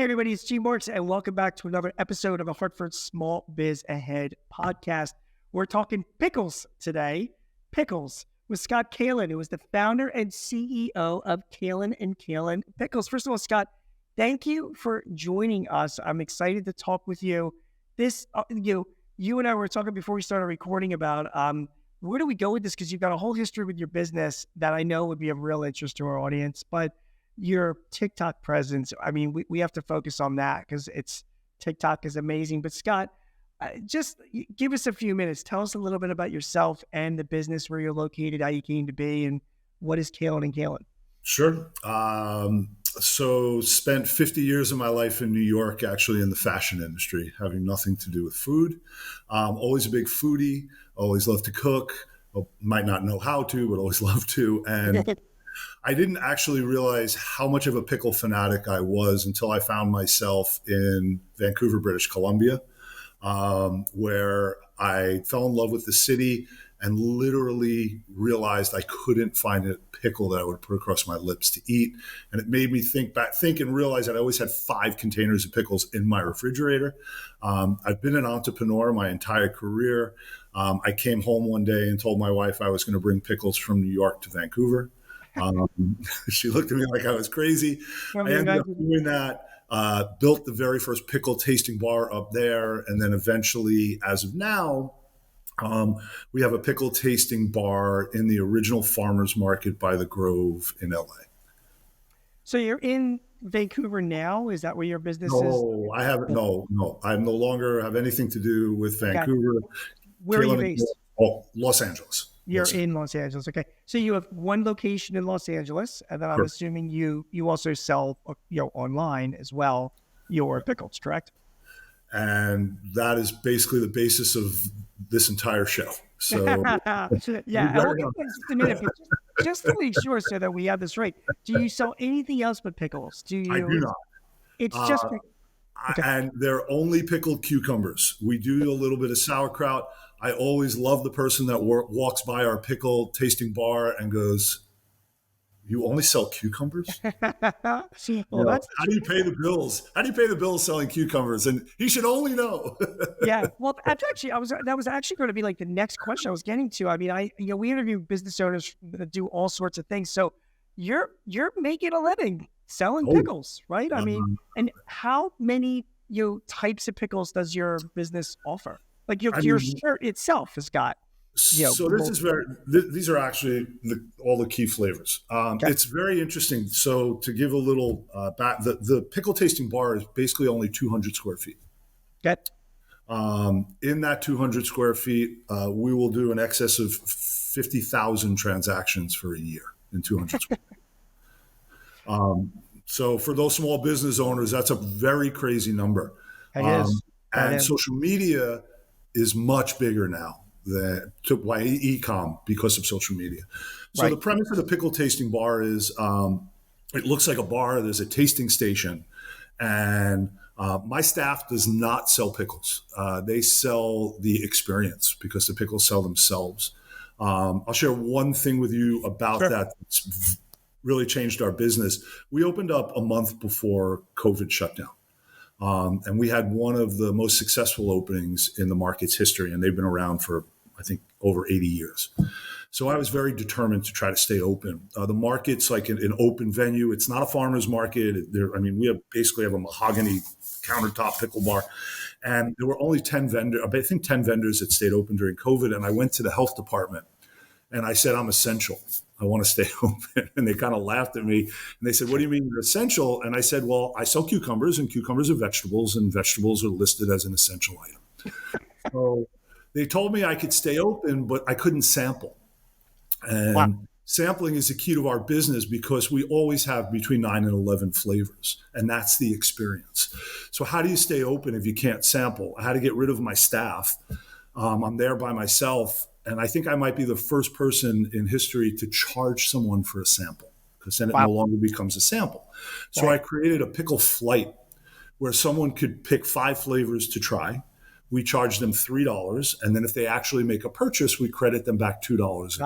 everybody, it's G Marks, and welcome back to another episode of the Hartford Small Biz Ahead podcast. We're talking pickles today. Pickles with Scott Kaylin, who is the founder and CEO of Kaylin Kaylin Pickles. First of all, Scott, thank you for joining us. I'm excited to talk with you. You and I were talking before we started recording about where do we go with this? Because you've got a whole history with your business that I know would be of real interest to our audience, but your TikTok presence, I mean, we have to focus on that because TikTok is amazing. But Scott, just give us a few minutes. Tell us a little bit about yourself and the business, where you're located, how you came to be, and what is Kaylin Kaylin? Sure. So spent 50 years of my life in New York, actually in the fashion industry, having nothing to do with food. Always a big foodie, always loved to cook. Might not know how to, but always loved to. And I didn't actually realize how much of a pickle fanatic I was until I found myself in Vancouver, British Columbia, where I fell in love with the city and literally realized I couldn't find a pickle that I would put across my lips to eat. And it made me think and realize that I always had 5 containers of pickles in my refrigerator. I've been an entrepreneur my entire career. I came home one day and told my wife I was going to bring pickles from New York to Vancouver. She looked at me like I was crazy. I ended up doing that, built the very first pickle tasting bar up there. And then eventually, as of now, we have a pickle tasting bar in the original farmer's market by the Grove in LA. So you're in Vancouver now? Is that where your business is? No, I haven't. No. I no longer have anything to do with Vancouver. Where are you based? Los Angeles. You're in Los Angeles. Okay. So you have one location in Los Angeles, and then I'm assuming you also sell, online as well, your pickles, correct? And that is basically the basis of this entire show. So yeah, we'll get that in just a minute, but just to make sure so that we have this right. Do you sell anything else but pickles? I do not. It's just and they're only pickled cucumbers. We do a little bit of sauerkraut. I always love the person that walks by our pickle tasting bar and goes, "You only sell cucumbers?" How do you pay the bills? How do you pay the bills selling cucumbers? And he should only know. Yeah. Well, actually, that was actually going to be like the next question I was getting to. I mean, we interview business owners that do all sorts of things. So you're making a living selling pickles, right? I mean, and how many types of pickles does your business offer? Like your shirt itself has got. So these are actually all the key flavors. It's very interesting. So to give a little back, the pickle tasting bar is basically only 200 square feet. Okay. In that 200 square feet, we will do an excess of 50,000 transactions for a year in 200 square feet. So for those small business owners, that's a very crazy number. Social media is much bigger now by e-com because of social media. So the premise of the pickle tasting bar is it looks like a bar. There's a tasting station, and my staff does not sell pickles. They sell the experience because the pickles sell themselves. I'll share one thing with you about that that's really changed our business. We opened up a month before COVID shut down. And we had one of the most successful openings in the market's history, and they've been around for, I think, over 80 years. So I was very determined to try to stay open. The market's like an open venue. It's not a farmer's market. We basically have a mahogany countertop pickle bar. And there were only 10 vendors that stayed open during COVID. And I went to the health department and I said, "I'm essential. I want to stay open." And they kind of laughed at me. And they said, "What do you mean you're essential?" And I said, "Well, I sell cucumbers, and cucumbers are vegetables, and vegetables are listed as an essential item." So they told me I could stay open, but I couldn't sample. And sampling is the key to our business because we always have between 9 and 11 flavors, and that's the experience. So how do you stay open if you can't sample? I had to get rid of my staff. I'm there by myself. And I think I might be the first person in history to charge someone for a sample, because then it no longer becomes a sample. So I created a pickle flight where someone could pick 5 flavors to try. We charge them $3. And then if they actually make a purchase, we credit them back $2.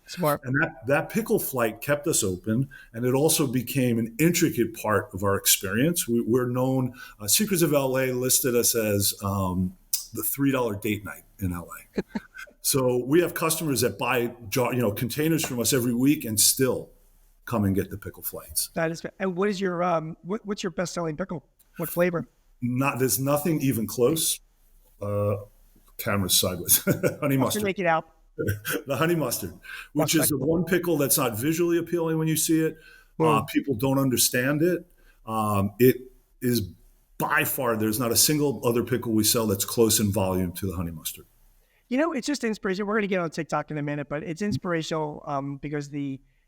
Smart. And that pickle flight kept us open, and it also became an intricate part of our experience. We're known, Secrets of LA listed us as the $3 date night in LA. So we have customers that buy containers from us every week and still come and get the pickle flights. That is. And what is your what's your best selling pickle? What flavor? There's nothing even close. Camera's sideways. Honey You mustard. make it out. The honey mustard, which is the one pickle that's not visually appealing when you see it. People don't understand it. It is by far, there's not a single other pickle we sell that's close in volume to the honey mustard. It's just inspirational. We're going to get on TikTok in a minute, but it's inspirational because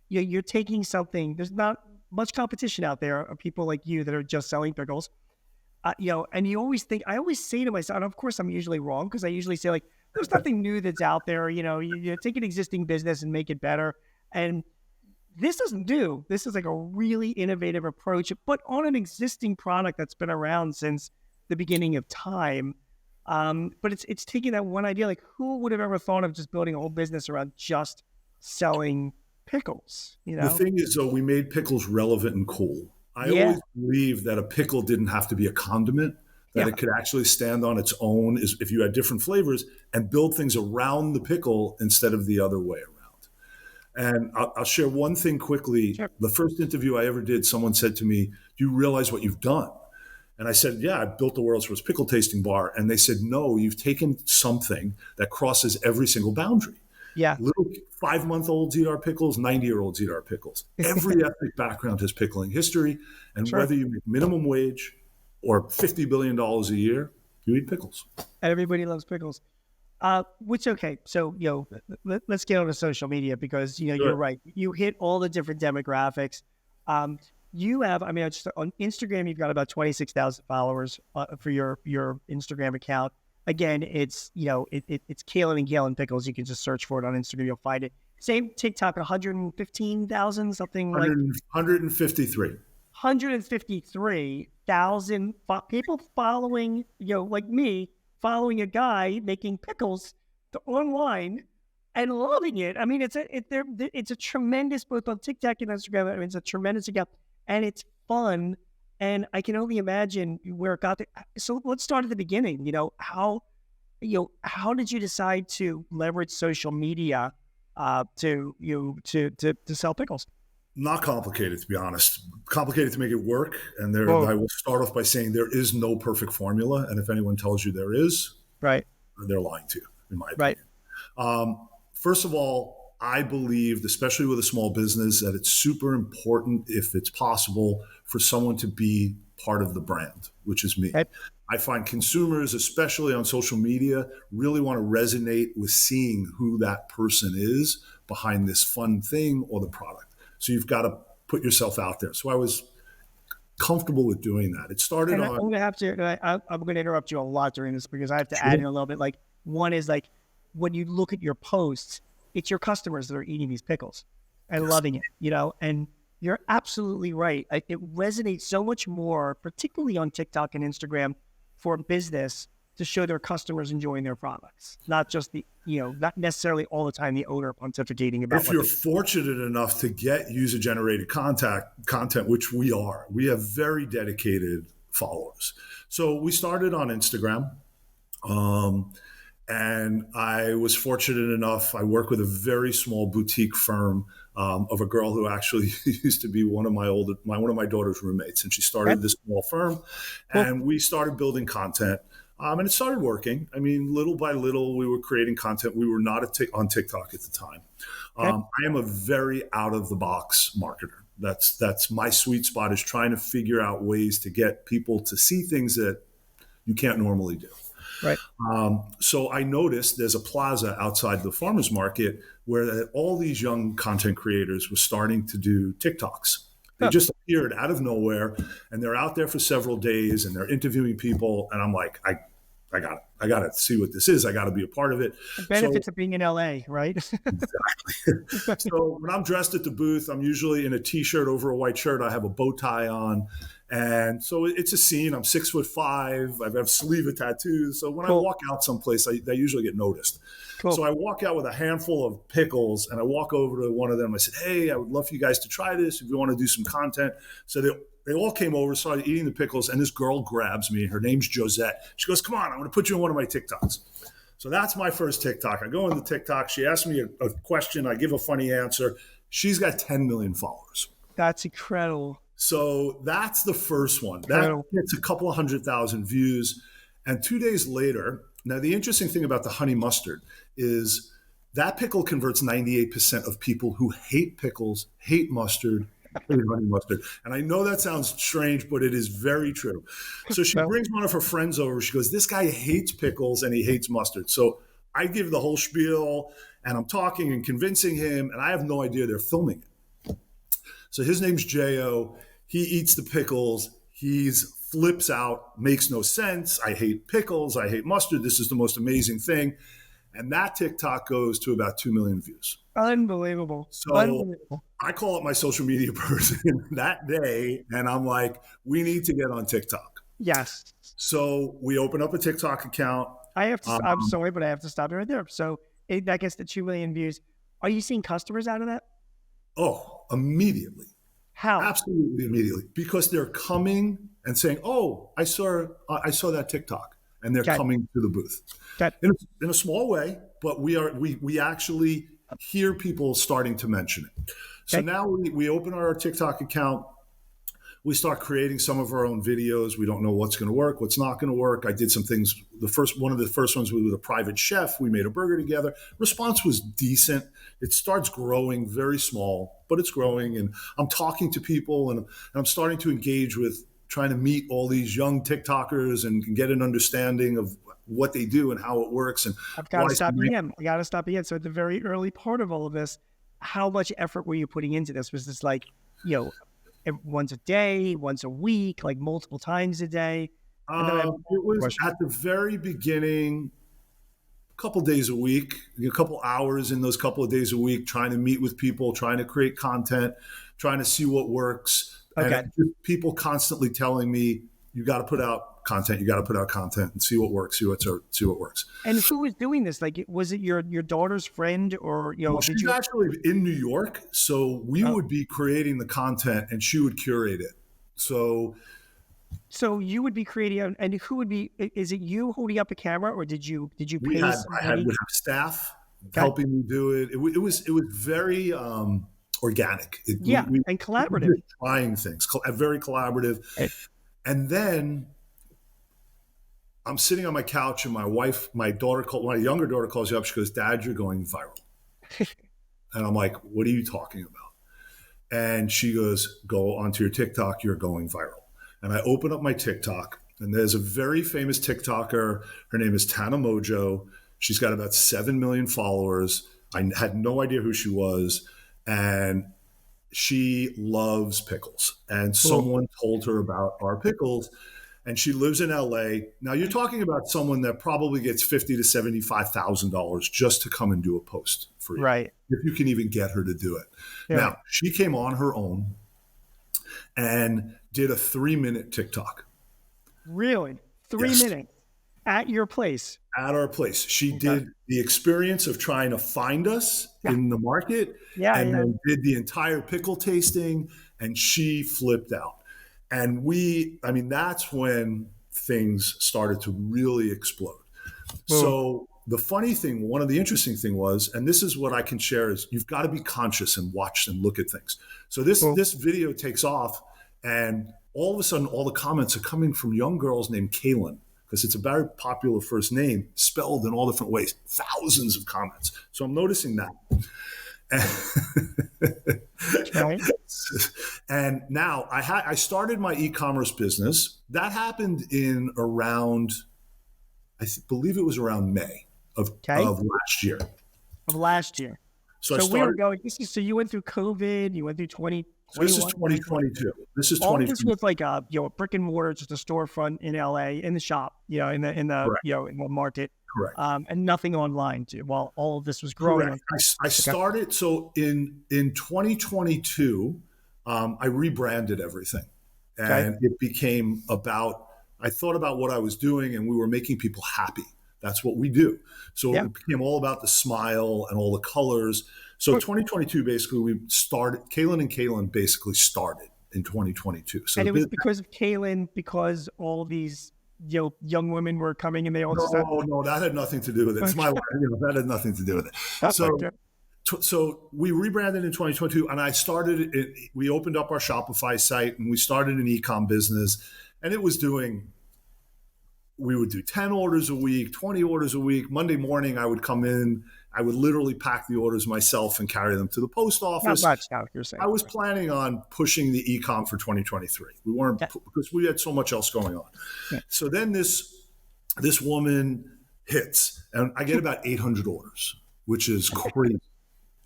you're taking something. There's not much competition out there of people like you that are just selling pickles. And you always think, I always say to myself, and of course I'm usually wrong because I usually say like, there's nothing new that's out there. You take an existing business and make it better. And this isn't new. This is like a really innovative approach, but on an existing product that's been around since the beginning of time. But it's taking that one idea, like who would have ever thought of just building a whole business around just selling pickles? The thing is, though, we made pickles relevant and cool. I always believed that a pickle didn't have to be a condiment, that it could actually stand on its own if you had different flavors and build things around the pickle instead of the other way around. And I'll share one thing quickly. Sure. The first interview I ever did, someone said to me, "Do you realize what you've done?" And I said, "Yeah, I built the world's first pickle tasting bar." And they said, "No, you've taken something that crosses every single boundary." Yeah. Little 5-month-olds eat our pickles, 90-year-olds eat our pickles. Every ethnic background has pickling history. And whether you make minimum wage or $50 billion a year, you eat pickles. Everybody loves pickles. Okay. So, let's get on to social media because, you're right. You hit all the different demographics. You have, just on Instagram, you've got about 26,000 followers for your Instagram account. Again, it's Kaylin and Kaylin Pickles. You can just search for it on Instagram. You'll find it. Same TikTok, 115,000, something like 153. 153,000 people following, like me, following a guy making pickles online and loving it. It's a tremendous, both on TikTok and Instagram. It's a tremendous account and it's fun. And I can only imagine where it got there. So let's start at the beginning. How did you decide to leverage social media to sell pickles? Not complicated, to be honest. Complicated to make it work. And I will start off by saying there is no perfect formula. And if anyone tells you there is, right, they're lying to you, in my opinion. Right. First of all, I believe, especially with a small business, that it's super important, if it's possible, for someone to be part of the brand, which is me. Okay. I find consumers, especially on social media, really want to resonate with seeing who that person is behind this fun thing or the product. So you've got to put yourself out there. So I was comfortable with doing that. It started on... I'm going to interrupt you a lot during this because I have to add in a little bit. Like, one is like, when you look at your posts, it's your customers that are eating these pickles and loving it, and you're absolutely right. It resonates so much more, particularly on TikTok and Instagram, for business to show their customers enjoying their products, not just not necessarily all the time the owner pontificating about. If you're fortunate enough to get user-generated content, which we are, we have very dedicated followers. So we started on Instagram. And I was fortunate enough, I work with a very small boutique firm of a girl who actually used to be one of my daughter's roommates. And she started this small firm and we started building content. And it started working. Little by little, we were creating content. We were not on TikTok at the time. I am a very out-of-the-box marketer. That's my sweet spot, is trying to figure out ways to get people to see things that you can't normally do. Right. So I noticed there's a plaza outside the farmers market where all these young content creators were starting to do TikToks. They just appeared out of nowhere, and they're out there for several days, and they're interviewing people. And I'm like, I I got to see what this is. I got to be a part of it. The So benefits of being in LA, right? exactly. So when I'm dressed at the booth, I'm usually in a t-shirt over a white shirt. I have a bow tie on. And so it's a scene. I'm 6'5". I have sleeve of tattoos. So when I Cool. walk out someplace, I usually get noticed. Cool. So I walk out with a handful of pickles and I walk over to one of them. I said, hey, I would love for you guys to try this if you want to do some content. So they all came over, started eating the pickles, and this girl grabs me. Her name's Josette. She goes, come on, I'm going to put you in one of my TikToks. So that's my first TikTok. I go into TikTok. She asks me a question. I give a funny answer. She's got 10 million followers. That's incredible. So that's the first one. Incredible. That gets a couple of 100,000 views. And 2 days later, now the interesting thing about the honey mustard is that pickle converts 98% of people who hate pickles, hate mustard, hate honey mustard. And I know that sounds strange, but it is very true. So she brings one of her friends over. She goes, this guy hates pickles and he hates mustard. So I give the whole spiel and I'm talking and convincing him, and I have no idea they're filming it. So his name's J.O. He eats the pickles. He's flips out, makes no sense. I hate pickles. I hate mustard. This is the most amazing thing. And that TikTok goes to about 2 million views. Unbelievable. So Unbelievable. I call up my social media person that day and I'm like, we need to get on TikTok. Yes. So we open up a TikTok account. I have to, I'm sorry, but I have to stop you right there. So that gets the 2 million views. Are you seeing customers out of that? Oh, immediately. How? Absolutely immediately. Because they're coming and saying, oh, I saw that TikTok. And they're coming to the booth. In a small way, but we actually hear people starting to mention it. So now we open our TikTok account. We start creating some of our own videos. We don't know what's going to work, what's not going to work. I did some things. One of the first ones was with a private chef. We made a burger together. Response was decent. It starts growing, very small, but it's growing. And I'm talking to people and I'm starting to engage with trying to meet all these young TikTokers and get an understanding of what they do and how it works. And I've got to stop again. I got to stop again. So at the very early part of all of this, how much effort were you putting into this? Was this like, once a day, once a week, like multiple times a day? It was at the very beginning, a couple days a week, a couple hours in those couple of days a week, trying to meet with people, trying to create content, trying to see what works. Okay. And just people constantly telling me, you got to put out content, and see what works, see what works. And who was doing this? Like, was it your daughter's friend or, well, she's actually in New York. So we would be creating the content and she would curate it. So you would be creating, and who would be, is it you holding up a camera or did you pay somebody? I would have staff helping me do it. It was very, organic. And collaborative. We were trying things, very collaborative. Right. And then I'm sitting on my couch and my younger daughter calls you up. She goes, Dad, you're going viral. And I'm like, what are you talking about? And she goes, go onto your TikTok. You're going viral. And I open up my TikTok and there's a very famous TikToker. Her name is Tana Mojo. She's got about 7 million followers. I had no idea who she was. And she loves pickles. And someone told her about our pickles. And she lives in LA. Now you're talking about someone that probably gets $50,000 to $75,000 just to come and do a post for you. Right. If you can even get her to do it. Yeah. Now she came on her own and did a 3-minute TikTok. Really? 3 minutes at your place? At our place. She did the experience of trying to find us in the market then did the entire pickle tasting, and she flipped out. And that's when things started to really explode. So the funny thing, one of the interesting thing was, and this is what I can share, is you've got to be conscious and watch and look at things. So this video takes off, and all of a sudden, all the comments are coming from young girls named Kaylin, because it's a very popular first name, spelled in all different ways, thousands of comments. So I'm noticing that. And now I started my e-commerce business. That happened in around, I believe it was around May of last year. Of last year. So we were going, so you went through COVID, you went through So this is 21, 22. 2022. This is All of this 2022. was like a brick and mortar, just a storefront in LA, in the shop, in the Correct. in the market, Correct. and nothing online too. While all of this was growing. Correct. I started, so in 2022, I rebranded everything, and it became about, I thought about what I was doing, and we were making people happy. That's what we do. So it became all about the smile and all the colors. So 2022, basically, we started, Kaylin Kaylin basically started in 2022. So And it was because of Kaylin, because all these young women were coming and they all no, that had nothing to do with it. It's my life. That had nothing to do with it. So we rebranded in 2022, and I started it. We opened up our Shopify site, and we started an e-com business, and it was doing, we would do 10 orders a week, 20 orders a week. Monday morning, I would come in. I would literally pack the orders myself and carry them to the post office. Not much, how you're saying. I was planning on pushing the e-com for 2023. We weren't, because we had so much else going on. Yeah. So then this woman hits, and I get about 800 orders, which is crazy.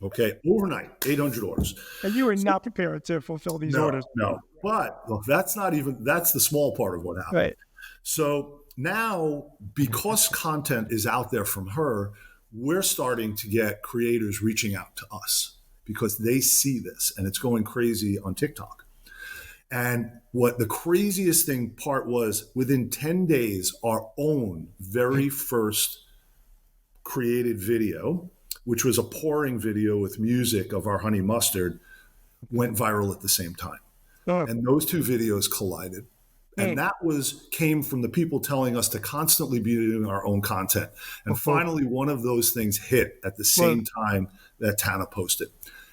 Okay, overnight, 800 orders. And you were not prepared to fulfill these orders. No, but look, that's the small part of what happened. Right. So now, because content is out there from her, we're starting to get creators reaching out to us because they see this, and it's going crazy on TikTok. And what the craziest part was, within 10 days, our own very first created video, which was a pouring video with music of our honey mustard, went viral at the same time. Oh. And those two videos collided. And that came from the people telling us to constantly be doing our own content. And finally, one of those things hit at the same time that Tana posted.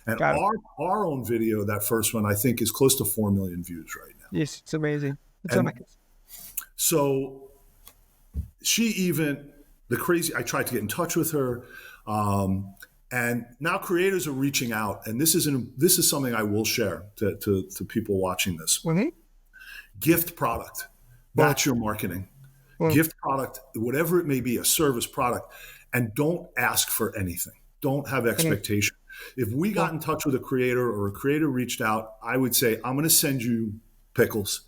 And our own video, that first one, I think is close to 4 million views right now. Yes, it's amazing. So I tried to get in touch with her. And now creators are reaching out. And this is something I will share to people watching this. Mm-hmm. Gift product. That's your marketing. Gift product, whatever it may be, a service product. And don't ask for anything. Don't have expectation. If we got in touch with a creator or a creator reached out, I would say, I'm going to send you Pickles.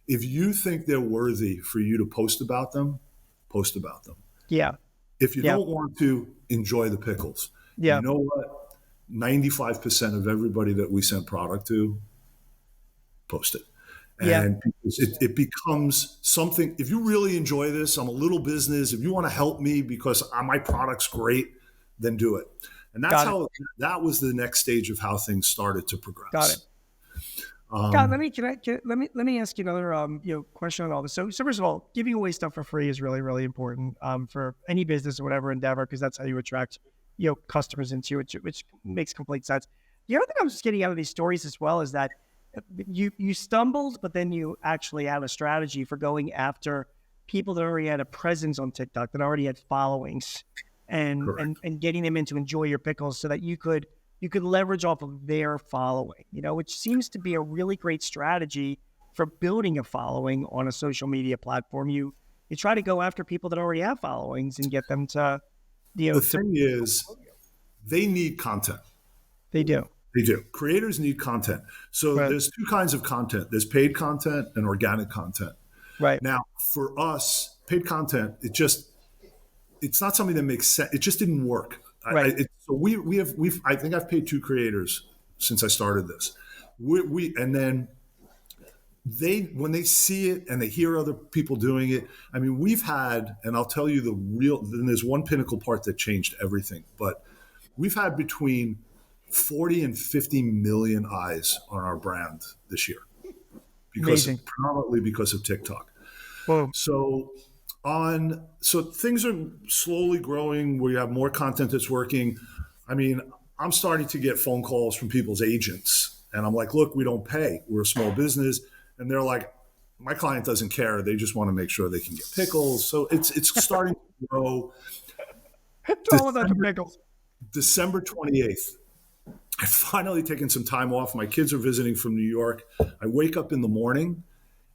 If you think they're worthy for you to post about them, post about them. Yeah. If you don't want to, enjoy the Pickles. Yeah. You know what? 95% of everybody that we send product to, post it. And it becomes something. If you really enjoy this, I'm a little business. If you want to help me because my product's great, then do it. And that's that was the next stage of how things started to progress. Got it. God, let me ask you another question on all this. So first of all, giving away stuff for free is really, really important for any business or whatever endeavor, because that's how you attract customers into it, which makes complete sense. The other thing I'm just getting out of these stories as well is that you stumbled, but then you actually had a strategy for going after people that already had a presence on TikTok, that already had followings, and getting them in to enjoy your pickles so that you could leverage off of their following, which seems to be a really great strategy for building a following on a social media platform. You try to go after people that already have followings and get them to, the thing is, they need content. They do. They do. Creators need content. So there's two kinds of content. There's paid content and organic content. Right. Now, for us, paid content, it's not something that makes sense. It just didn't work. Right. I think I've paid 2 creators since I started this. And then when they see it and they hear other people doing it, I mean, we've had, and I'll tell you then there's one pinnacle part that changed everything, but we've had between 40 and 50 million eyes on our brand this year, predominantly because of TikTok. Whoa. So things are slowly growing. We have more content that's working. I mean, I'm starting to get phone calls from people's agents, and I'm like, look, we don't pay. We're a small business. And they're like, my client doesn't care. They just want to make sure they can get pickles. So it's starting to grow. It's all about the pickles. December 28th. I've finally taken some time off. My kids are visiting from New York. I wake up in the morning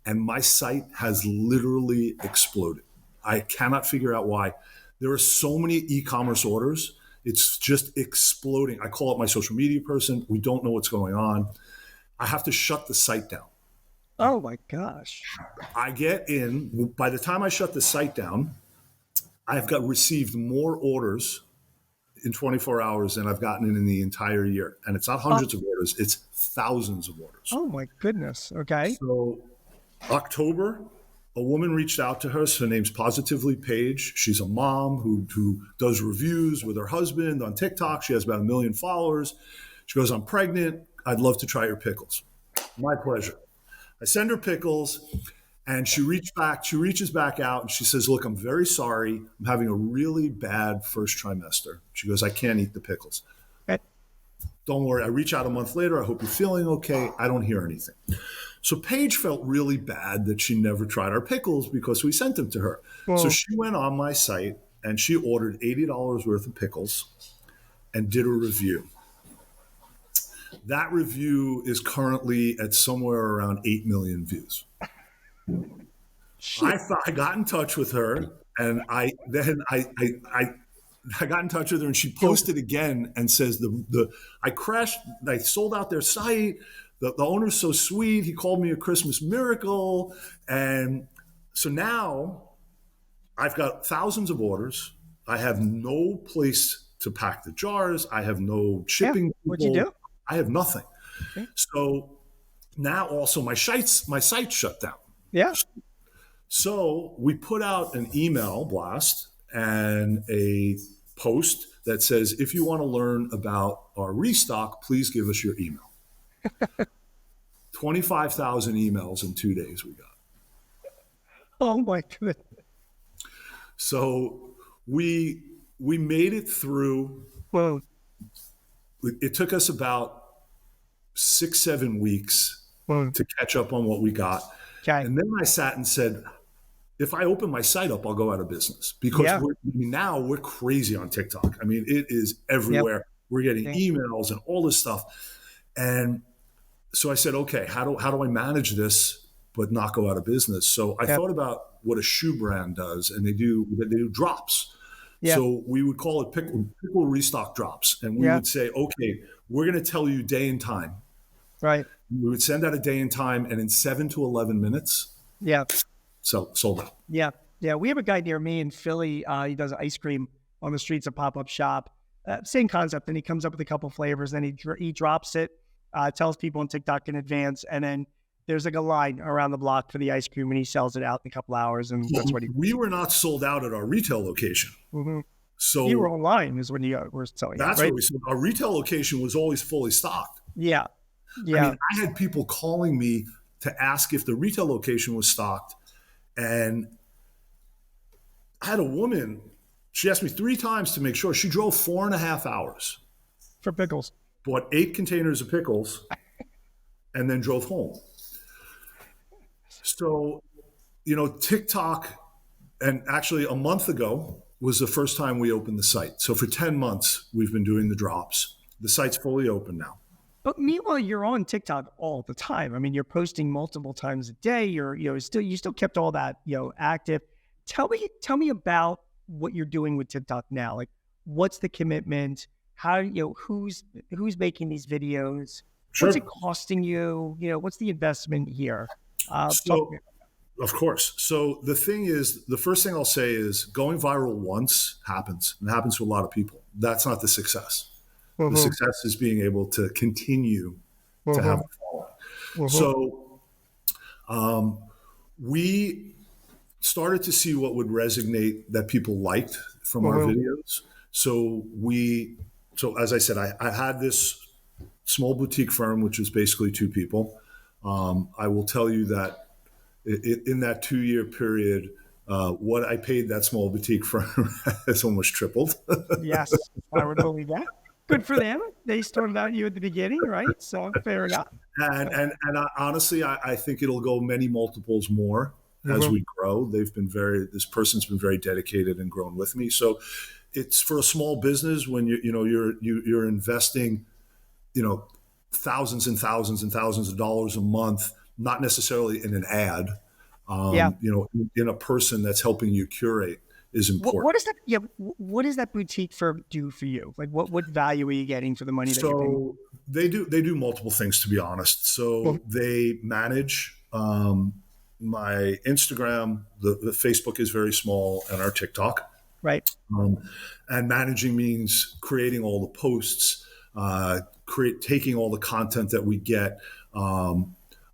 and my site has literally exploded. I cannot figure out why. There are so many e-commerce orders. It's just exploding. I call up my social media person. We don't know what's going on. I have to shut the site down. Oh my gosh. I get in, by the time I shut the site down, I've got received more orders in 24 hours than I've gotten in the entire year. And it's not hundreds of orders, it's thousands of orders. Oh my goodness. Okay. So October, a woman reached out to her. Her name's Positively Paige. She's a mom who does reviews with her husband on TikTok. She has about 1 million followers. She goes, I'm pregnant. I'd love to try your pickles. My pleasure. I send her pickles, and she reaches back out, and she says, look, I'm very sorry. I'm having a really bad first trimester. She goes, I can't eat the pickles. Okay. Don't worry. I reach out a month later. I hope you're feeling okay. I don't hear anything. So Paige felt really bad that she never tried our pickles because we sent them to her. Well, so she went on my site and she ordered $80 worth of pickles and did a review. That review is currently at somewhere around 8 million views. I got in touch with her, and I got in touch with her, and she posted again and says I crashed. I sold out their site. The owner's so sweet. He called me a Christmas miracle, and so now I've got thousands of orders. I have no place to pack the jars. I have no shipping. Yeah. What'd you do? I have nothing. Okay. So now also my site shut down. Yeah. So we put out an email blast and a post that says, if you want to learn about our restock, please give us your email. 25,000 emails in 2 days we got. Oh my goodness. So we made it through. Well, It took us about 6-7 weeks to catch up on what we got. okay. And then I sat and said, if I open my site up, I'll go out of business because now we're crazy on TikTok. I mean, it is everywhere. Yep. We're getting emails and all this stuff. And so I said, okay, how do I manage this but not go out of business? So I thought about what a shoe brand does, and they do drops. Yeah. So we would call it pickle restock drops. And we would say, okay, we're going to tell you day and time. Right. We would send out a day and time, and in 7 to 11 minutes, sold out. Yeah. Yeah. We have a guy near me in Philly. He does ice cream on the streets, a pop-up shop. Same concept. And he comes up with a couple flavors, then he drops it, tells people on TikTok in advance, and then there's like a line around the block for the ice cream, and he sells it out in a couple hours, and that's what he. We were not sold out at our retail location, so you were online is when you were selling. That's it, right? what we sold. Our retail location was always fully stocked. Yeah. I mean, I had people calling me to ask if the retail location was stocked, and I had a woman. She asked me 3 times to make sure. She drove 4.5 hours for pickles. Bought 8 containers of pickles, and then drove home. So, TikTok, and actually a month ago was the first time we opened the site. So for 10 months, we've been doing the drops. The site's fully open now. But meanwhile, you're on TikTok all the time. I mean, you're posting multiple times a day. You still kept all that, active. Tell me about what you're doing with TikTok now. Like, what's the commitment? How, who's making these videos? Sure. What's it costing you? What's the investment here? Of course. So the thing is, the first thing I'll say is going viral once happens. And it happens to a lot of people. That's not the success. The success is being able to continue to have a following. So we started to see what would resonate that people liked from our videos. So as I said, I had this small boutique firm, which was basically 2 people. I will tell you that in that 2-year period, what I paid that small boutique firm has almost tripled. Yes, I would believe that. Good for them. They started out you at the beginning, right? So fair enough. And honestly, I think it'll go many multiples more as we grow. This person's been very dedicated and grown with me. So it's for a small business when you're investing, thousands and thousands and thousands of dollars a month, not necessarily in an ad, in a person that's helping you curate is important. What is that? Yeah. What does that boutique firm do for you? Like what value are you getting for the money that you're paying? They do multiple things, to be honest. Well, So they manage my Instagram. The Facebook is very small, and our TikTok. right. Um, and managing means creating all the posts, taking all the content that we get.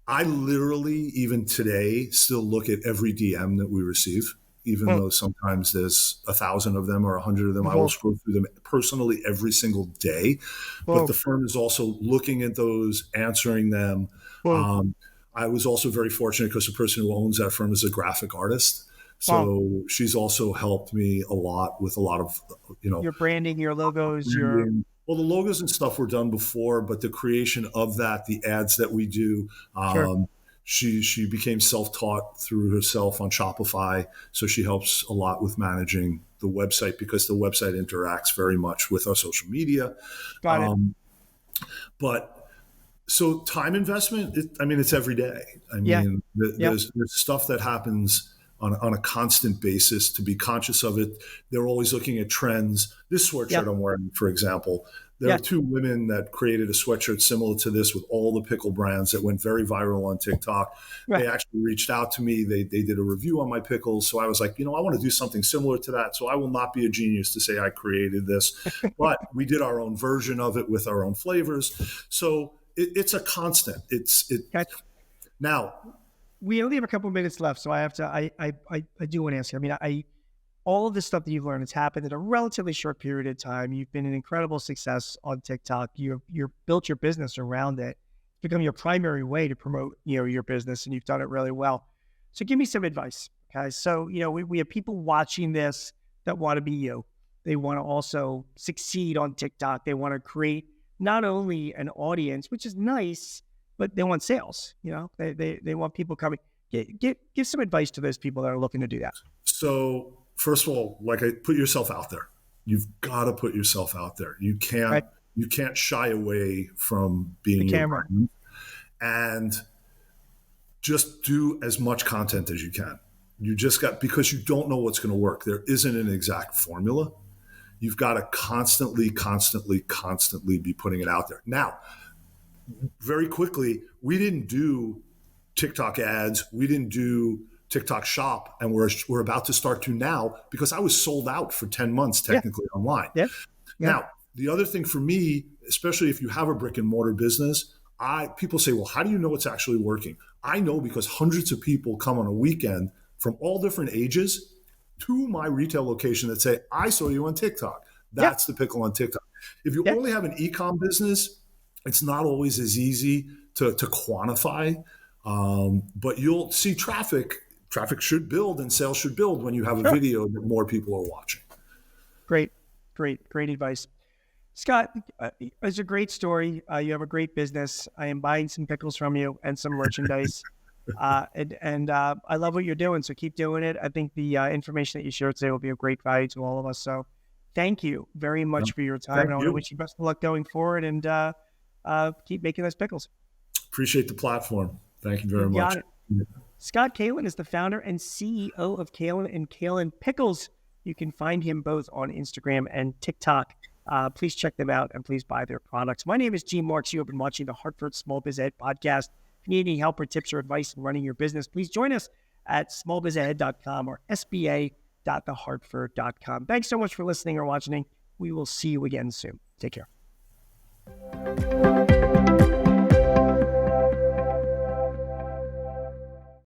I literally, even today, still look at every DM that we receive, even Well, though sometimes there's 1,000 of them or 100 of them. I will well, scroll through them personally every single day. But the well, firm is also looking at those, answering them. well, Um, I was also very fortunate because the person who owns that firm is a graphic artist. well, So she's also helped me a lot with a lot of, your branding, your logos, your branding. Well, the logos and stuff were done before, but the creation of that, the ads that we do, sure. she became self-taught through herself on Shopify. So she helps a lot with managing the website because the website interacts very much with our social media. Got it. But so time investment, it's every day. Yeah. Yeah. There's stuff that happens on a constant basis to be conscious of it. They're always looking at trends. This sweatshirt Yeah. I'm wearing, for example, there Yeah. are two women that created a sweatshirt similar to this with all the pickle brands that went very viral on TikTok. Right. They actually reached out to me. They did a review on my pickles. So I was like, I want to do something similar to that. So I will not be a genius to say I created this, but we did our own version of it with our own flavors. So it's a constant. Okay. Now, We only have a couple of minutes left, so I have to. I do want to ask you. All of this stuff that you've learned has happened in a relatively short period of time. You've been an incredible success on TikTok. You've built your business around it. It's become your primary way to promote your business, and you've done it really well. So give me some advice, okay? So we have people watching this that want to be you. They want to also succeed on TikTok. They want to create not only an audience, which is nice, but they want sales. They want people coming. Give some advice to those people that are looking to do that. So first of all, put yourself out there. You've got to put yourself out there. You can't Right. you can't shy away from being The your camera. brand, and just do as much content as you can. You just because you don't know what's going to work. There isn't an exact formula. You've got to constantly be putting it out there. Now, very quickly, we didn't do TikTok ads. We didn't do TikTok shop. And we're about to start to now because I was sold out for 10 months technically online. Yeah. Yeah. Now, the other thing for me, especially if you have a brick and mortar business, people say, well, how do you know it's actually working? I know because hundreds of people come on a weekend from all different ages to my retail location that say, I saw you on TikTok. That's the pickle on TikTok. If you only have an e-com business, it's not always as easy to quantify, but you'll see traffic. Traffic should build and sales should build when you have a video that more people are watching. Great advice. Scott, it's a great story. You have a great business. I am buying some pickles from you and some merchandise. And I love what you're doing. So keep doing it. I think the information that you shared today will be of great value to all of us. So thank you very much for your time. And I want to wish you best of luck going forward and keep making those pickles. Appreciate the platform. Thank you very much. Scott Kaylin is the founder and CEO of Kaylin and Kaylin Pickles. You can find him both on Instagram and TikTok. Please check them out and please buy their products. My name is Gene Marks. You have been watching the Hartford Small Biz Ahead podcast. If you need any help or tips or advice in running your business, please join us at smallbizahead.com or sba.thehartford.com. Thanks so much for listening or watching. We will see you again soon. Take care.